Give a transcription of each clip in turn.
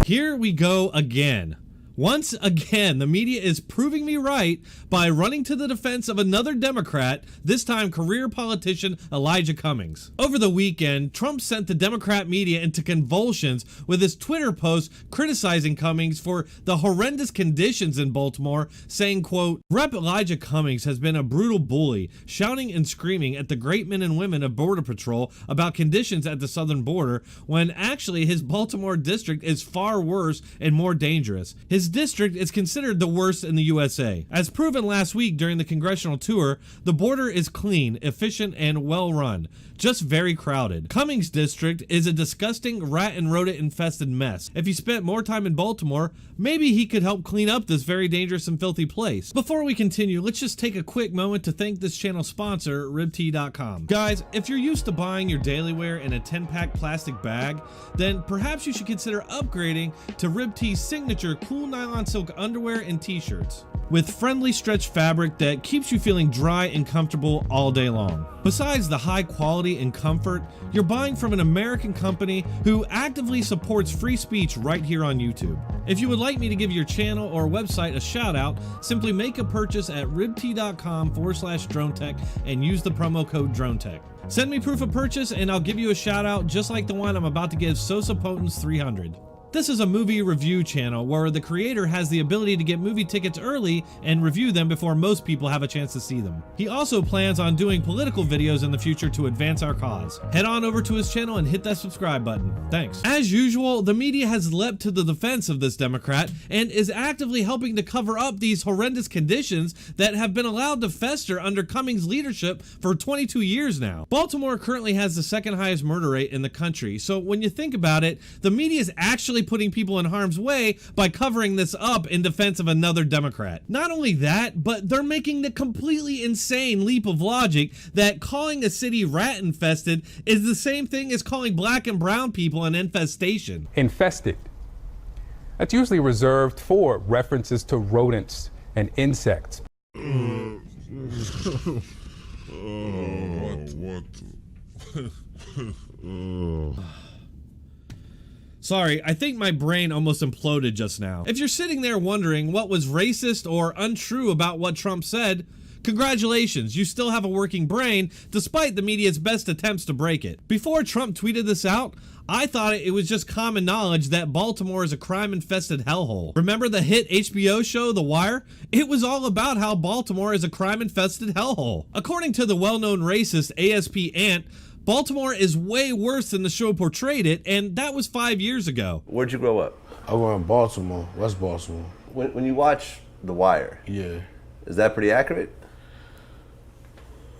Here we go again. Once again, the media is proving me right by running to the defense of another Democrat, this time career politician Elijah Cummings. Over the weekend, Trump sent the Democrat media into convulsions with his Twitter post criticizing Cummings for the horrendous conditions in Baltimore, saying, quote, "Rep. Elijah Cummings has been a brutal bully, shouting and screaming at the great men and women of Border Patrol about conditions at the southern border, when actually his Baltimore district is far worse and more dangerous. His district is considered the worst in the USA. As proven last week during the congressional tour, the border is clean, efficient, and well run, just very crowded. Cummings' district is a disgusting rat and rodent infested mess. If he spent more time in Baltimore, maybe he could help clean up this very dangerous and filthy place." Before we continue, let's just take a quick moment to thank this channel sponsor, ribtea.com. Guys, if you're used to buying your daily wear in a 10-pack plastic bag, then perhaps you should consider upgrading to Ribtea's signature cool nylon silk underwear and t-shirts with friendly stretch fabric that keeps you feeling dry and comfortable all day long. Besides the high quality and comfort, you're buying from an American company who actively supports free speech right here on YouTube. If you would like me to give your channel or website a shout out, simply make a purchase at ribtea.com/DroneTech and use the promo code DroneTech. Send me proof of purchase and I'll give you a shout out just like the one I'm about to give Sosa Potence 300. This is a movie review channel where the creator has the ability to get movie tickets early and review them before most people have a chance to see them. He also plans on doing political videos in the future to advance our cause. Head on over to his channel and hit that subscribe button. Thanks. As usual, the media has leapt to the defense of this Democrat and is actively helping to cover up these horrendous conditions that have been allowed to fester under Cummings' leadership for 22 years now. Baltimore currently has the second highest murder rate in the country, so when you think about it, the media is actually putting people in harm's way by covering this up in defense of another Democrat. Not only that, but they're making the completely insane leap of logic that calling a city rat infested is the same thing as calling black and brown people an infestation. Infested. That's usually reserved for references to rodents and insects. Sorry, I think my brain almost imploded just now. If you're sitting there wondering what was racist or untrue about what Trump said, congratulations, you still have a working brain despite the media's best attempts to break it. Before Trump tweeted this out, I thought it was just common knowledge that Baltimore is a crime-infested hellhole. Remember the hit HBO show, The Wire? It was all about how Baltimore is a crime-infested hellhole. According to the well-known racist ASP Ant, Baltimore is way worse than the show portrayed it, and that was 5 years ago. Where'd you grow up? I grew in Baltimore, West Baltimore. When you watch The Wire, Yeah. is that pretty accurate?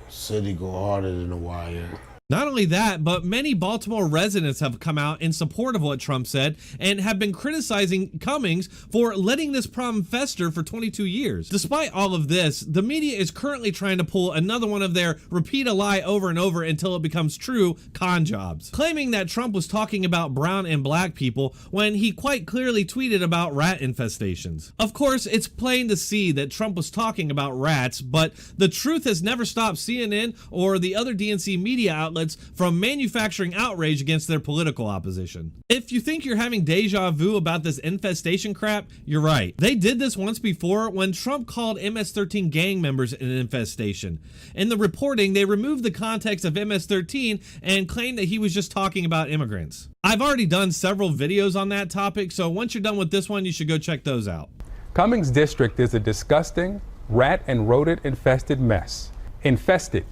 City go harder than the Wire. Not only that, but many Baltimore residents have come out in support of what Trump said and have been criticizing Cummings for letting this problem fester for 22 years. Despite all of this, the media is currently trying to pull another one of their repeat a lie over and over until it becomes true con jobs, claiming that Trump was talking about brown and black people when he quite clearly tweeted about rat infestations. Of course, it's plain to see that Trump was talking about rats, but the truth has never stopped CNN or the other DNC media outlets from manufacturing outrage against their political opposition. If you think you're having deja vu about this infestation crap, you're right. They did this once before when Trump called MS-13 gang members an infestation. In the reporting, they removed the context of MS-13 and claimed that he was just talking about immigrants. I've already done several videos on that topic, so once you're done with this one, you should go check those out. Cummings' district is a disgusting rat and rodent infested mess. Infested.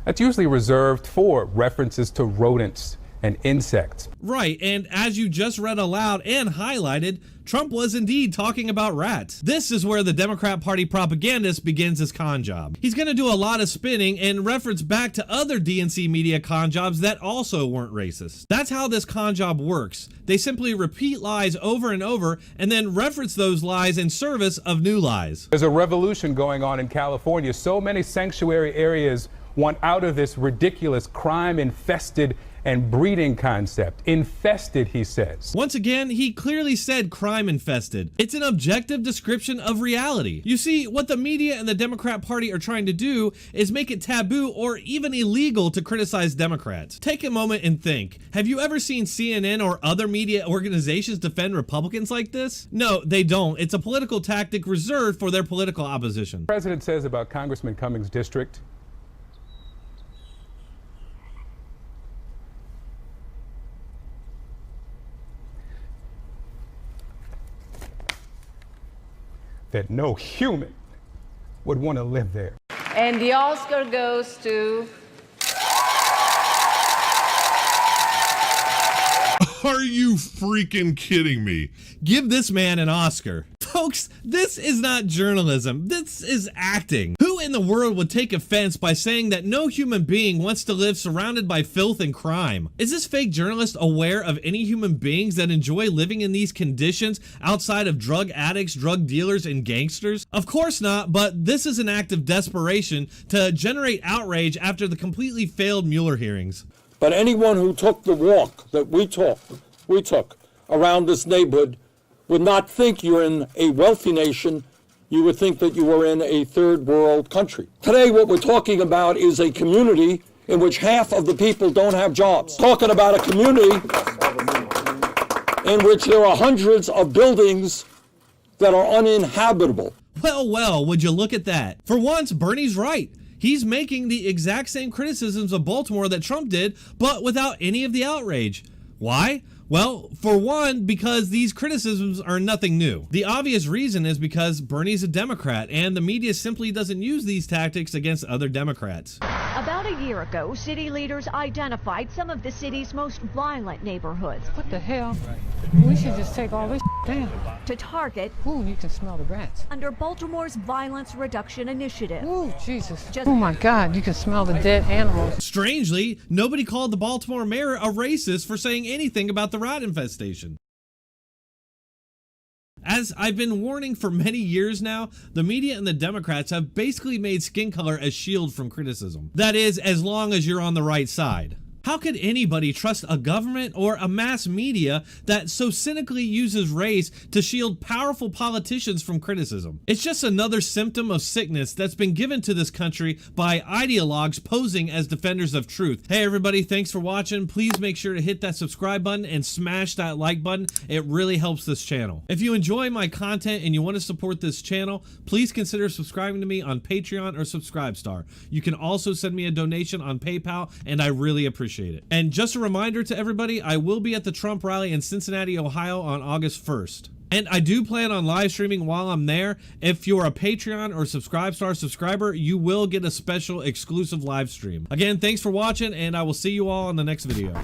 That's usually reserved for references to rodents and insects. Right, and as you just read aloud and highlighted, Trump was indeed talking about rats. This is where the Democrat Party propagandist begins his con job. He's going to do a lot of spinning and reference back to other DNC media con jobs that also weren't racist. That's how this con job works. They simply repeat lies over and over and then reference those lies in service of new lies. There's a revolution going on in California. So many sanctuary areas want out of this ridiculous crime-infested and breeding concept. Infested, he says. Once again, he clearly said crime infested. It's an objective description of reality. You see, what the media and the Democrat Party are trying to do is make it taboo or even illegal to criticize Democrats. Take a moment and think. Have you ever seen CNN or other media organizations defend Republicans like this? No, they don't. It's a political tactic reserved for their political opposition. The president says about Congressman Cummings' district, that no human would want to live there. And the Oscar goes to... Are you freaking kidding me? Give this man an Oscar. Folks, this is not journalism. This is acting. Who in the world would take offense by saying that no human being wants to live surrounded by filth and crime? Is this fake journalist aware of any human beings that enjoy living in these conditions outside of drug addicts, drug dealers, and gangsters? Of course not, but this is an act of desperation to generate outrage after the completely failed Mueller hearings. But anyone who took the walk that we took around this neighborhood would not think you're in a wealthy nation. You would think that you were in a third world country. Today, what we're talking about is a community in which half of the people don't have jobs. Talking about a community in which there are hundreds of buildings that are uninhabitable. Well, would you look at that? For once, Bernie's right. He's making the exact same criticisms of Baltimore that Trump did, but without any of the outrage. Why? Well, for one, because these criticisms are nothing new. The obvious reason is because Bernie's a Democrat, and the media simply doesn't use these tactics against other Democrats. About a year ago, city leaders identified some of the city's most violent neighborhoods. What the hell? We should just take all this down. To target. Ooh, you can smell the rats. Under Baltimore's Violence Reduction Initiative. Ooh, Jesus. Oh my God, you can smell the dead animals. Strangely, nobody called the Baltimore mayor a racist for saying anything about the rat infestation. As I've been warning for many years now, the media and the Democrats have basically made skin color a shield from criticism. That is, as long as you're on the right side. How could anybody trust a government or a mass media that so cynically uses race to shield powerful politicians from criticism? It's just another symptom of sickness that's been given to this country by ideologues posing as defenders of truth. Hey everybody, thanks for watching. Please make sure to hit that subscribe button and smash that like button. It really helps this channel. If you enjoy my content and you want to support this channel, please consider subscribing to me on Patreon or Subscribestar. You can also send me a donation on PayPal, and I really appreciate it. And just a reminder to everybody, I will be at the Trump rally in Cincinnati, Ohio on August 1st. And I do plan on live streaming while I'm there. If you're a Patreon or Subscribestar subscriber, you will get a special exclusive live stream. Again, thanks for watching, and I will see you all in the next video.